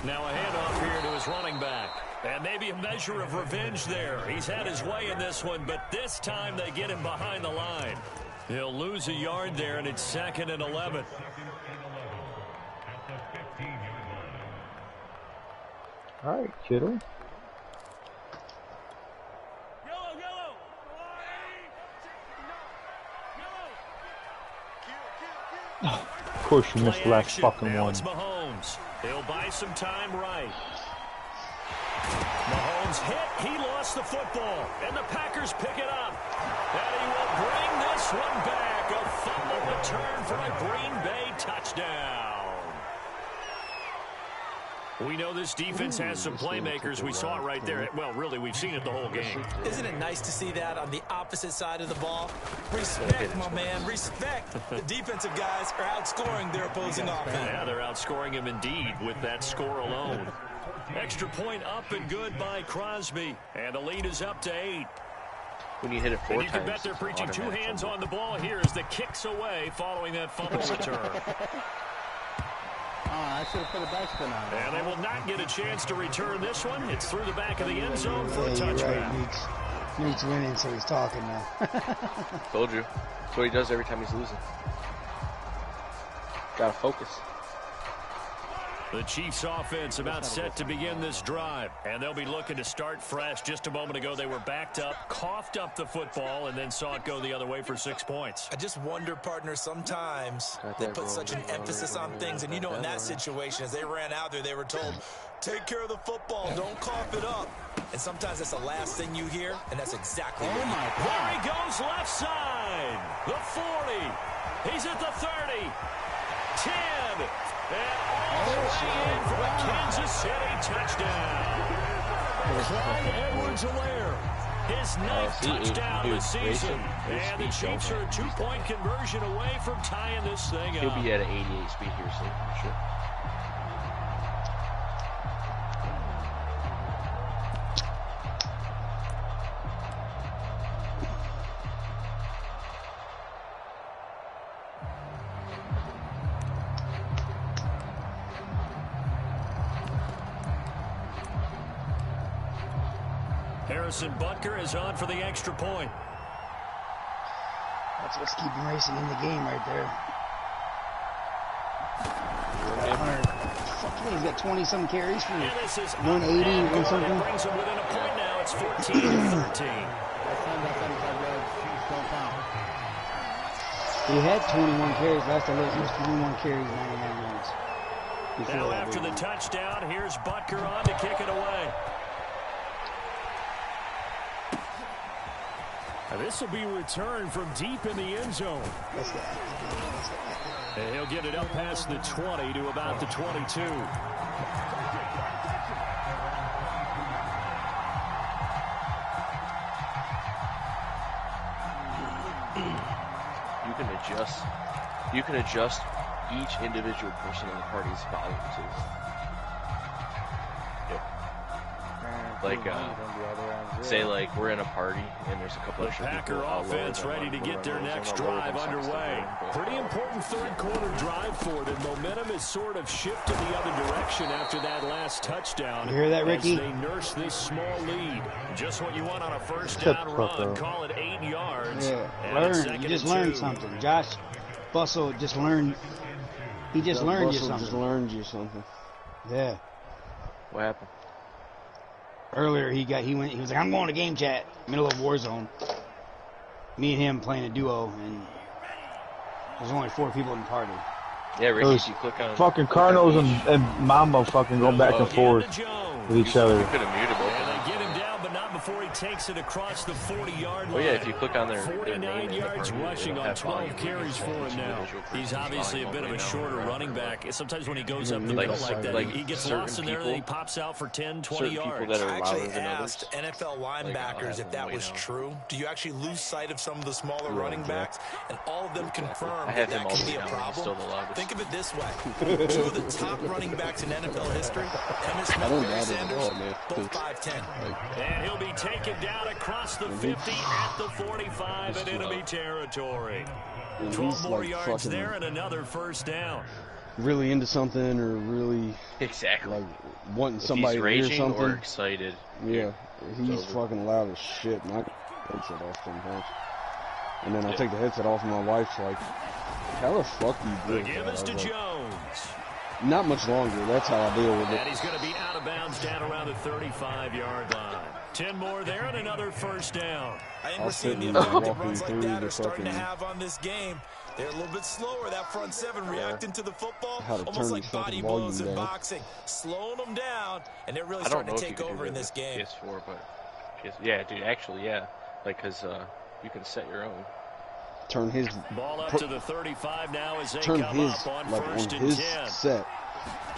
Now a handoff here to his running back. And maybe a measure of revenge there. He's had his way in this one, but this time they get him behind the line. He'll lose a yard there, and it's 2nd and 11. All right, Kittle. Of course you missed the last fucking now one. It's Mahomes. He'll buy some time right. Mahomes Jones hit. He lost the football. And the Packers pick it up. And he will bring this one back. A fumble return for a Green Bay touchdown. We know this defense has some playmakers. We saw it right there. Well, really, we've seen it the whole game. Isn't it nice to see that on the opposite side of the ball? Respect, my man, respect. The defensive guys are outscoring their opposing offense. Yeah, they're outscoring him indeed with that score alone. Extra point up and good by Crosby. And the lead is up to 8. When you hit it 4 and times, you can bet they're preaching 2 hands on the ball here as the kick's away following that fumble return. I should have put a backspin on it. And they will not get a chance to return this one. It's through the back of the end zone for a You're touchback. right. Meek's winning, so he's talking now. Told you. That's what he does every time he's losing. Gotta focus. The Chiefs offense about set to begin this drive. And they'll be looking to start fresh. Just a moment ago, they were backed up, coughed up the football, and then saw it go the other way for 6 points. I just wonder, partner, sometimes they put such an emphasis on things. And, you know, in that situation, as they ran out there, they were told, take care of the football, don't cough it up. And sometimes that's the last thing you hear, and that's exactly what you hear. There he goes left side. The 40. He's at the 30. 10. And all the way in for a Kansas City touchdown. Clyde Edwards-Helaire, his 9th touchdown of the season. And the Chiefs are a 2-point conversion away from tying this thing up. He'll be at an 88 speed here soon, for sure. Harrison Butker is on for the extra point. That's what's keeping racing in the game right there. Fuck yeah, he's got 20-some carries for 180 and something. That brings him within a point now. It's 14-13. He had 21 carries last time. He was 21 carries, 99 yards. Now after the touchdown, here's Butker on to kick it away. This will be returned from deep in the end zone. And he'll get it up past the 20 to about the 22. You can adjust each individual person in the party's volume too. Like, say like we're in a party and there's a couple extra people. Packer offense ready to get their next drive underway. Pretty important third quarter drive for them. Momentum has sort of shifted the other direction after that last touchdown. You hear that, Ricky? As they nurse this small lead. Just what you want on a first down run. Call it 8 yards. Yeah, learn. You just learned something. Josh Bussell just learned. He just learned you something. Just learned you something. Yeah. What happened? Earlier he was like, I'm going to game chat, middle of Warzone. Me and him playing a duo, and there's only 4 people in the party. Yeah, Ricky, you click on fucking Cardinals and Mamba fucking going back and forth with each other. You could have muted both. And they get him down, but not before he takes it across the 40-yard line. Oh yeah, if you click on their 49 yards rushing on 12 carries for him now. He's obviously a bit of a shorter running back. Sometimes when he goes up the middle like that, he gets lost in there, and then he pops out for 10, 20 yards. I actually asked NFL linebackers if that was true. Do you actually lose sight of some of the smaller running backs? And all of them confirmed that can be a problem. Think of it this way. 2 of the top running backs in NFL history, Emmitt Smith and Barry Sanders, both 5'10". And he'll be taken down across the 50 at the 45 in enemy territory. 12 more yards there and another first down. Really into something or really like wanting somebody to hear something. Or excited. Yeah, he's fucking loud as shit. And I take the headset off sometimes. And then I take the headset off and my wife's like, how the fuck do you do it? The give is to Jones. Not much longer. That's how I deal with it. And he's going to be out of bounds down around the 35-yard line. 10 more there and another first down. I think we're seeing the effect that runs like that are starting to have on this game. They're a little bit slower, that front seven reacting to the football, How to almost turn like these body fucking blows in volume down. boxing, slowing them down, and they're really I don't starting know to if you take could over do in that this with game. PS4, but yeah, dude, actually, yeah, like because you can set your own. Turn his Ball up to the 35 now as they turn come his up on like first on and his 10. set.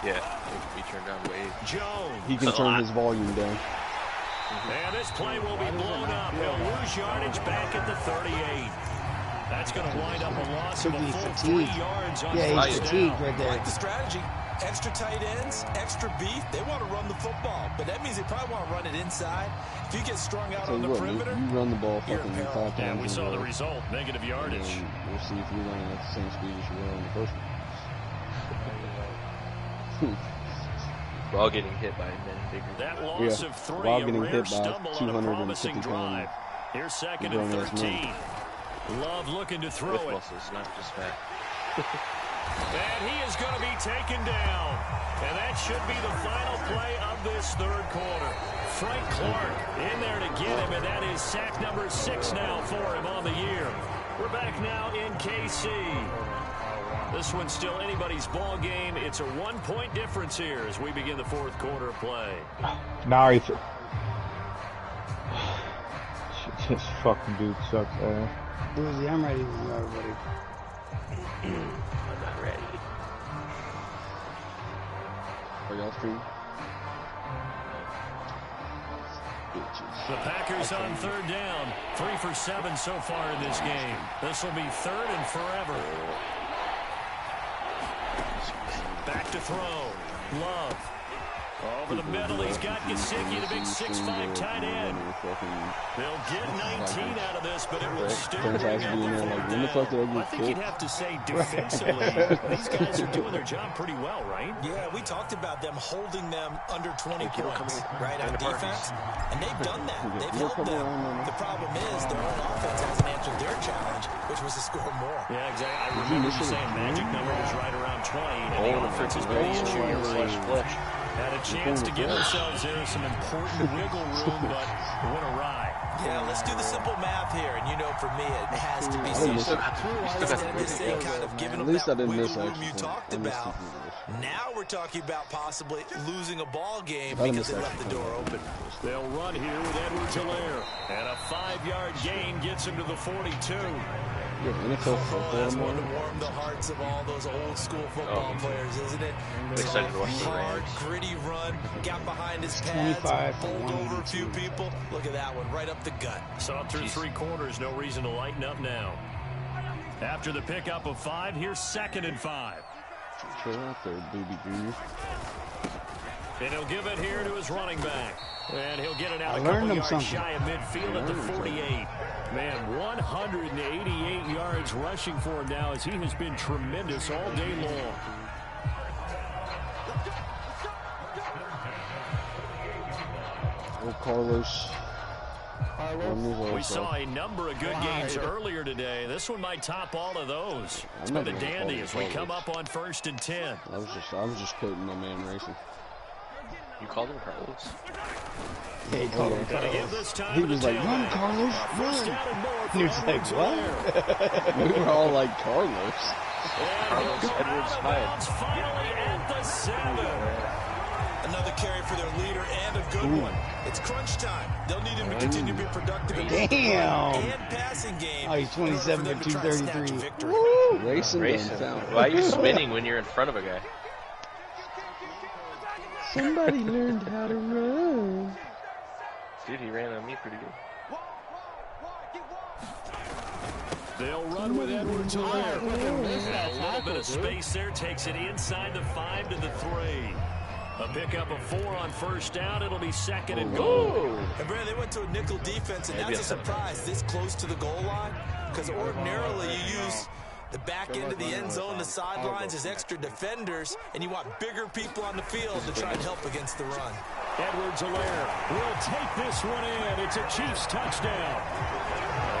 Yeah, it can be turned down way. Jones. He can turn his volume down. And this play will be blown up. He'll lose yardage back at the 38. That's going to wind up a loss of a full 3 yards on Yeah, he's first fatigued down. right I there. like the strategy. Extra tight ends, extra beef. They want to run the football, but that means they probably want to run it inside. If you get strung out Tell on you the what, perimeter, you run the ball you're fucking in 5 peril. times. And we in a saw the row, result, negative and yardage. then we'll see if you're running at the same speed as you were on the first one. While getting hit by men bigger. That loss Yeah, of 3, while a getting rare hit by stumble on a 250 promising pound drive. Here's second and grown-ass 13. man. Love looking to throw With it. muscles, not just fat. And he is going to be taken down. And that should be the final play of this third quarter. Frank Clark in there to get him, and that is sack number 6 now for him on the year. We're back now in KC. This one's still anybody's ball game. It's a 1-point difference here as we begin the fourth quarter of play. Nah, this fucking dude sucks, man. Boozy, I'm ready when you are, buddy. I'm not ready. Are y'all streaming? The Packers on third down. 3 for 7 so far in this game. This will be third and forever. Back to throw. Love. Over the middle, he's got Gesicki, the big 6'5" tight end. They'll get 19 out of this, but it will still bring up a fourth down. I think you'd have to say defensively, these guys are doing their job pretty well, right? Yeah, we talked about them holding them under 20 points, right, on defense. And they've done that. They've held them. The problem is their own offense hasn't answered their challenge, which was to score more. Yeah, exactly. I remember you saying magic number was right around 20, and the offense has been the issue. Had a chance to give themselves there some important wiggle room, but went awry. Yeah, let's do the simple math here, and you know for me it has to be seen. Instead of this thing kind of giving them that wiggle room you talked about, now we're talking about possibly losing a ball game because they left the door open. They'll run here with Edwards-Helaire, and a 5-yard gain gets him to the 42. That's one to warm the hearts of all those old school football players, isn't it? Hard, gritty run, got behind his pads, pulled over a few people. Look at that one, right up the gut. Saw through 3 quarters, no reason to lighten up now. After the pickup of 5, here's 2nd and 5. Chill out there, Booby Jr. And he'll give it here to his running back. And he'll get it out a couple yards shy of midfield at the 48. Man, 188 yards rushing for him now as he has been tremendous all day long. Oh, Carlos. We saw a number of good games earlier today. This one might top all of those. It's been a dandy as we come up on 1st and 10. I was just quoting my man Racing. You called him Carlos? Yeah, he called him Carlos. He was like, run, Carlos, run. He was like, what? We were all like, Carlos. Carlos Edwards-Helaire. Finally at the 7. Another carry for their leader and a good one. It's crunch time. They'll need him to continue to be productive in the and passing game. Oh, he's 27 for 233. Racing. Why are you spinning when you're in front of a guy? Somebody learned how to run. Dude, he ran on me pretty good. They'll run with Edwards-Helaire. A little bit of space there. Takes it inside the 5 to the 3. A pickup of 4 on 1st down. It'll be 2nd and goal. And Brad, they went to a nickel defense, and that's a surprise this close to the goal line. Because ordinarily you use the back end of the end zone, the sidelines as extra defenders, and you want bigger people on the field to try and help against the run. Edwards-Helaire will take this one in. It's a Chiefs touchdown.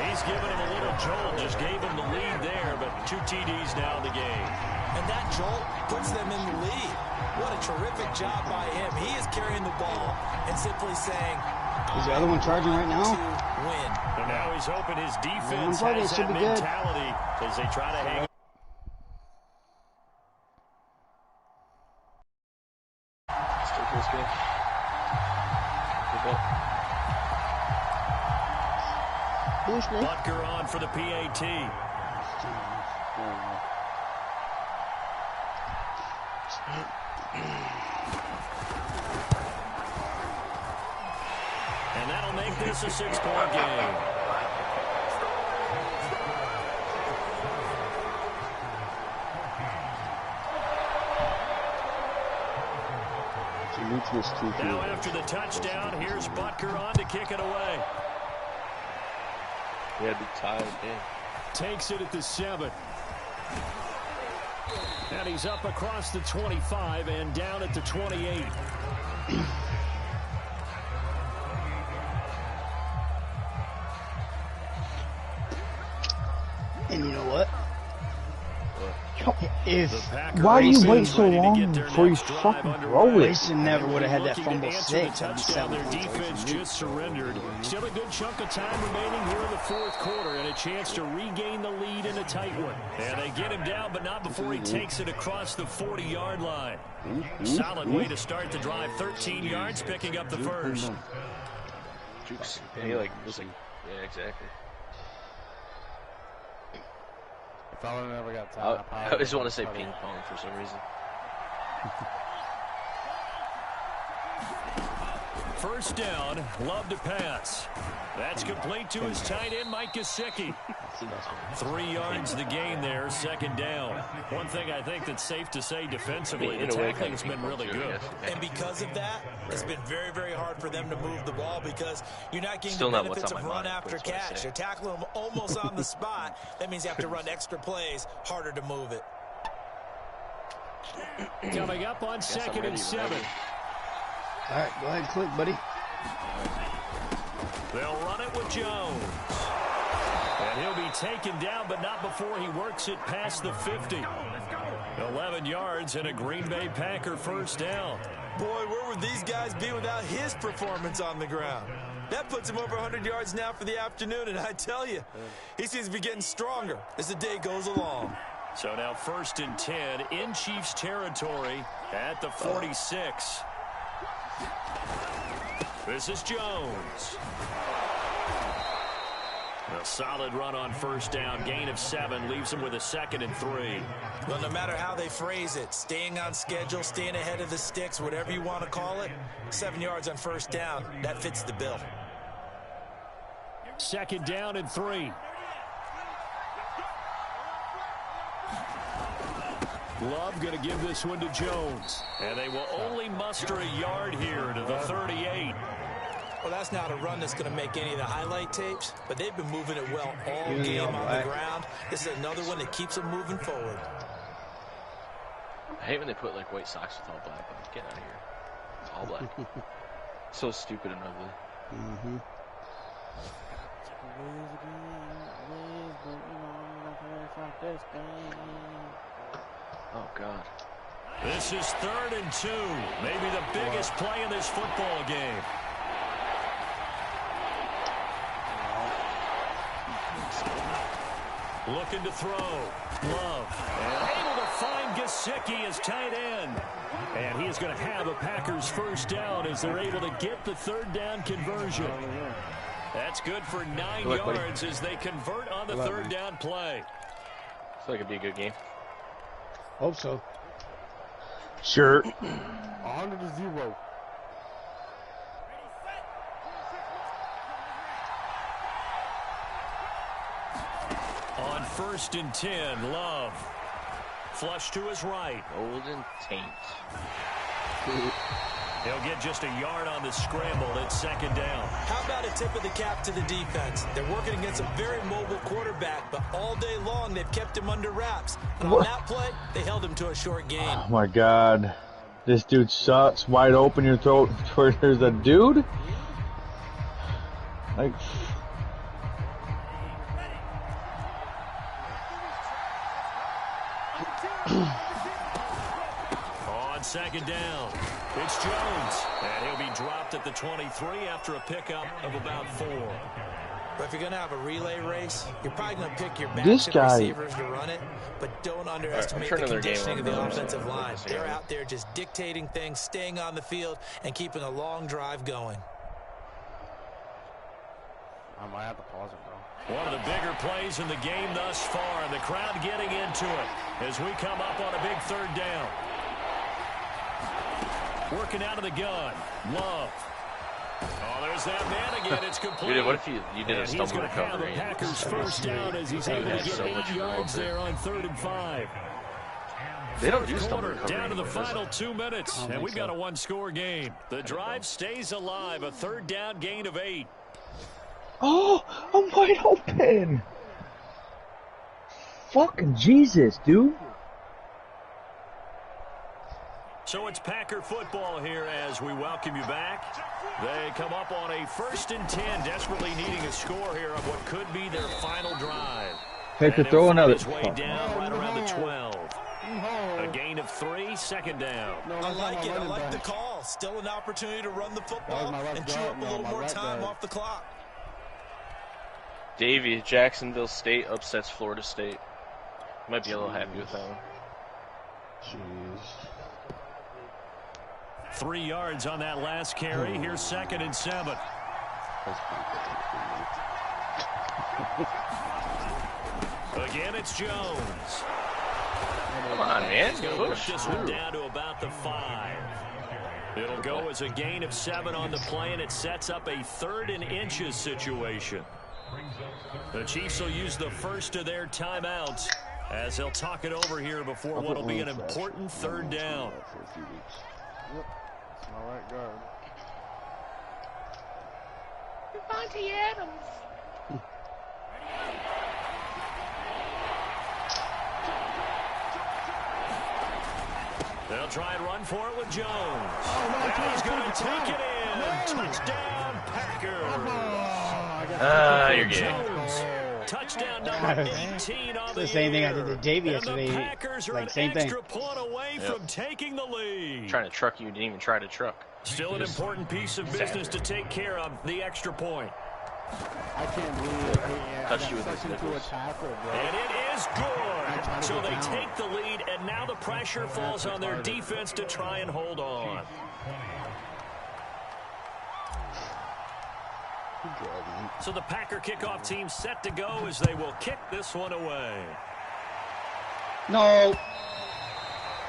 He's given him a little jolt, just gave him the lead there, but 2 TDs now in the game. And that jolt puts them in the lead. What a terrific job by him. He is carrying the ball and simply saying, is the other one charging right now? To win. And now he's is hoping his defense has that mentality as they try to hang. Still feels good. Butker on for the PAT. And that'll make this a 6-point game. Now after the touchdown, here's Butker on to kick it away. He had the tie game. Takes it at the 7. And he's up across the 25 and down at the 28. And you know what? Why do you wait so long before you fucking throw it? Mason never would have had that fumble 6. Touchdown, their defense just surrendered. Still a good chunk of time remaining here in the fourth quarter and a chance to regain the lead in a tight one. And they get him down, but not before he takes it across the 40-yard line. Solid way to start the drive. 13 yards, picking up the first. Jukes. Yeah, he was like, yeah, exactly. If I would have never got time, I just want to say ping pong for some reason. First down, Love to pass. That's complete to his tight end, Mike Gesicki. 3 yards the gain there, second down. One thing I think that's safe to say defensively, the tackling's been really good. And because of that, it's been very, very hard for them to move the ball because you're not getting the benefits of run after catch. You're tackling them almost on the spot. That means you have to run extra plays, harder to move it. Coming up on 2nd and 7. All right, go ahead and click, buddy. They'll run it with Jones. And he'll be taken down, but not before he works it past the 50. 11 yards and a Green Bay Packer first down. Boy, where would these guys be without his performance on the ground? That puts him over 100 yards now for the afternoon, and I tell you, he seems to be getting stronger as the day goes along. So now 1st and 10 in Chiefs territory at the 46. This is Jones. A solid run on first down. Gain of 7 leaves him with a 2nd and 3. Well, no matter how they phrase it, staying on schedule, staying ahead of the sticks, whatever you want to call it, 7 yards on first down, that fits the bill. 2nd down and 3. Love going to give this one to Jones. And they will only muster a yard here to the 38. Well, that's not a run that's going to make any of the highlight tapes, but they've been moving it well all game on the ground. This is another one that keeps them moving forward. I hate when they put like white socks with all black on. Get out of here. It's all black. So stupid and ugly. Oh, God. This is 3rd and 2. Maybe the biggest play in this football game. Looking to throw. Love. And able to find Gesicki as tight end. And he is going to have a Packers first down as they're able to get the 3rd down conversion. That's good for 9 yards as they convert on the 3rd down play. Looks like it'd be a good game. Hope so. Sure. 100-0. On 1st and 10, Love. Flush to his right. Golden taint. He'll get just a yard on the scramble at 2nd down. How about a tip of the cap to the defense? They're working against a very mobile quarterback, but all day long they've kept him under wraps. And on that play, they held him to a short gain. Oh, my God. This dude sucks. Wide open your throat where there's a dude? Like... On 2nd down, it's Jones. And he'll be dropped at the 23 after a pickup of about 4. But if you're going to have a relay race, you're probably going to pick your backs This and guy- receivers to run it, but don't underestimate the conditioning of the offensive line. They're out there just dictating things, staying on the field, and keeping a long drive going. I might have to pause it, bro. One of the bigger plays in the game thus far, and the crowd getting into it as we come up on a big third down. Working out of the gun. Love. Oh, there's that man again. It's complete. Dude, what if you did a stumble recovery? He's going to have the Packers first down as he's able to get 8 yards there on 3rd and 5. They don't do stumble Quarter recovery. down to the final 2 minutes, and we've got a one-score game. The drive stays alive. A 3rd down gain of 8. Oh, I'm wide open. Fucking Jesus, dude. So it's Packer football here as we welcome you back. They come up on a 1st and 10, desperately needing a score here on what could be their final drive. Take to throw another. His way down right around the 12. A gain of 3, 2nd down. I like it. I like the call. Still an opportunity to run the football and chew up a little more time off the clock. Davey, Jacksonville State upsets Florida State. Might be a little happy with that one. Jeez. 3 yards on that last carry. Here's 2nd and 7. Again, it's Jones. Come on, man. He's going to push this one down to about the 5. It'll go as a gain of 7 on the play, and it sets up a 3rd and inches situation. The Chiefs will use the first of their timeouts as they'll talk it over here before what will be an important 3rd down. Yep. It's my right guard. Devontae Adams. They'll try and run for it with Jones. Now he's going to take it in. Touchdown, Packers. You're gay. Touchdown number 18 on the same thing I did year. to Davey And the yesterday. Packers are Like, an same thing. extra point away from taking the lead. Trying to truck you, didn't even try to truck. Still an important piece of business to take care of, the extra point. I can't believe it. Touched you with this into a nipples. tackle, bro. And it is good. So they take the lead, and now the pressure falls on their defense to try and hold on. So the Packer kickoff team set to go as they will kick this one away. No.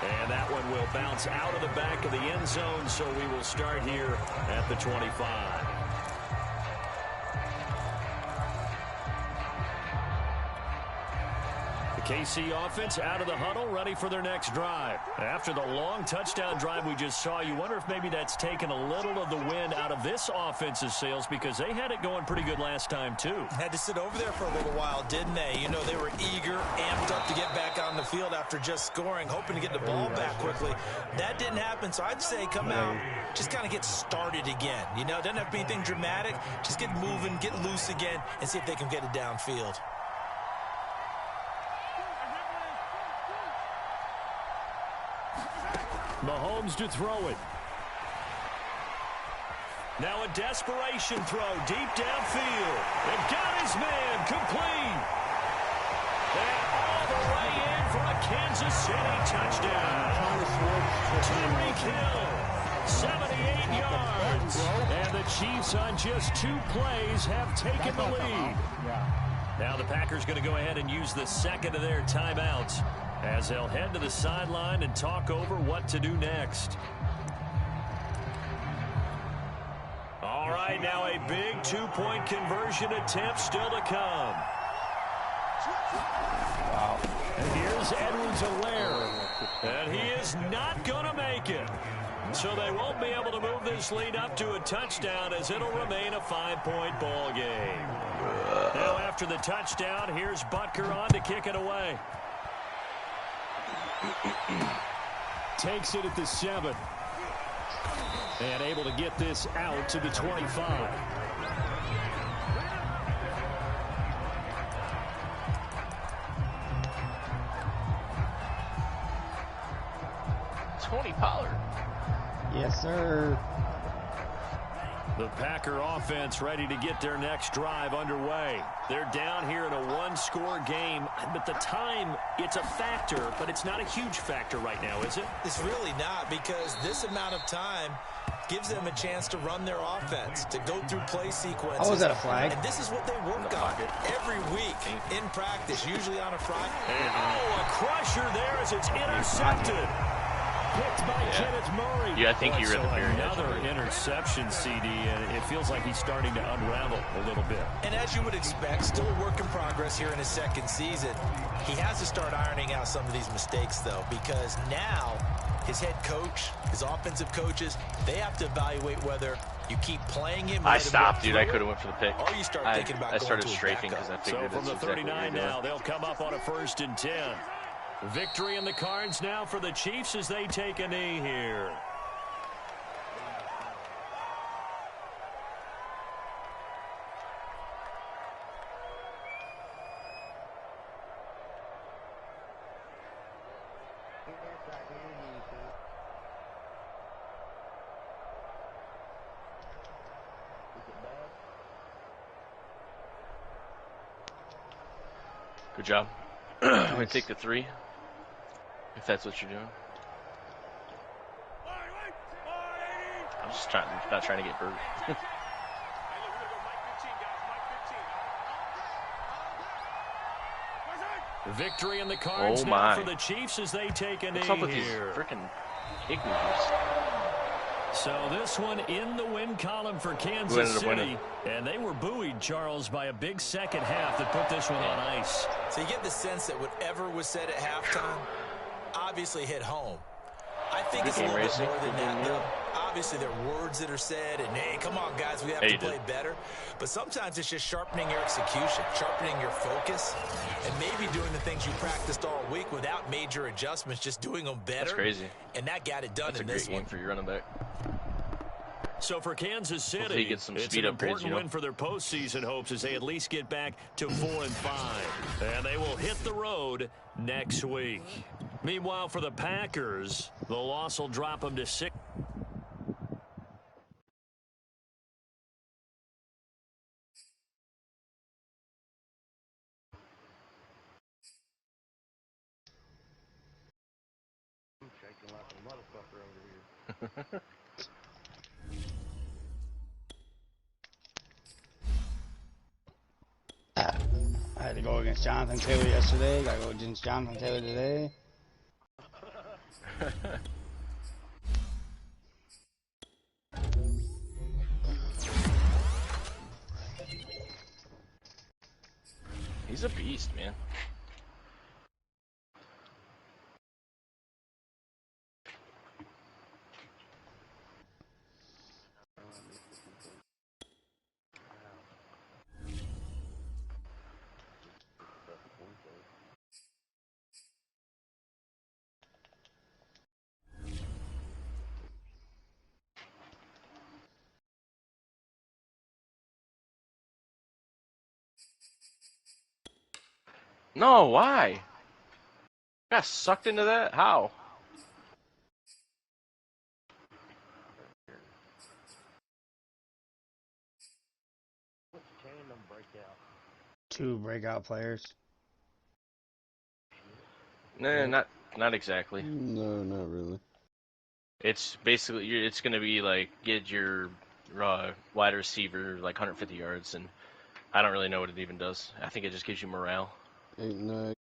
And that one will bounce out of the back of the end zone, so we will start here at the 25. KC offense out of the huddle, ready for their next drive. After the long touchdown drive we just saw, you wonder if maybe that's taken a little of the wind out of this offense's sails because they had it going pretty good last time, too. Had to sit over there for a little while, didn't they? You know, they were eager, amped up to get back on the field after just scoring, hoping to get the ball back quickly. That didn't happen, so I'd say come out, just kind of get started again. You know, it doesn't have to be anything dramatic. Just get moving, get loose again, and see if they can get it downfield. Mahomes to throw it. Now a desperation throw deep downfield. And got his man complete. And all the way in for a Kansas City touchdown. Tyreek Hill, 78 yards. And the Chiefs on just 2 plays have taken the lead. Now the Packers going to go ahead and use the second of their timeouts as they'll head to the sideline and talk over what to do next. All right, now a big 2-point conversion attempt still to come. Wow. And here's Edwards-Helaire. And he is not going to make it. So they won't be able to move this lead up to a touchdown as it'll remain a 5-point ball game. Now after the touchdown, here's Butker on to kick it away. Takes it at the 7. And able to get this out to the 25. 20 Pollard. Yes, sir. The Packer offense ready to get their next drive underway. They're down here in a one-score game, but the time, it's a factor, but it's not a huge factor right now, is it? It's really not, because this amount of time gives them a chance to run their offense, to go through play sequences. Oh, is that a flag? And this is what they work on every week in practice, usually on a Friday. And, a crusher there as it's intercepted. Picked by Kenneth Murray. Yeah, I think you're at the very another interception, CD, and it feels like he's starting to unravel a little bit. And as you would expect, still a work in progress here in his second season. He has to start ironing out some of these mistakes, though, because now his head coach, his offensive coaches, they have to evaluate whether you keep playing him. I stopped, dude. I could have went for the pick. Or you start thinking about I started strafing because I figured so from the exactly 39 now, they'll come up on a 1st and 10. Victory in the cards now for the Chiefs as they take a knee here. Good job. I'm going to take the 3. If that's what you're doing. I'm just not trying to get hurt. Victory in the cards now for the Chiefs as they take a knee here. What's up with these freaking kick movers? So this one in the win column for Kansas City. And they were buoyed, Charles, by a big second half that put this one on ice. So you get the sense that whatever was said at halftime obviously hit home. I think it's a little bit more than that, though. Obviously, there are words that are said, and, hey, come on, guys, we have to play better. But sometimes it's just sharpening your execution, sharpening your focus, and maybe doing the things you practiced all week without major adjustments, just doing them better. That's crazy. And that got it done in this one. That's a great game for your running back. So for Kansas City, it's an important win for their postseason hopes as they at least get back to 4-5. And they will hit the road next week. Meanwhile, for the Packers, the loss will drop them to 6. I'm shaking like a motherfucker over here. I had to go against Jonathan Taylor yesterday. Got to go against Jonathan Taylor today. He's a beast, man. No, why? Got sucked into that? How? Two breakout players. No, not exactly. No, not really. It's basically it's gonna be like get your wide receiver like 150 yards, and I don't really know what it even does. I think it just gives you morale. Ain't no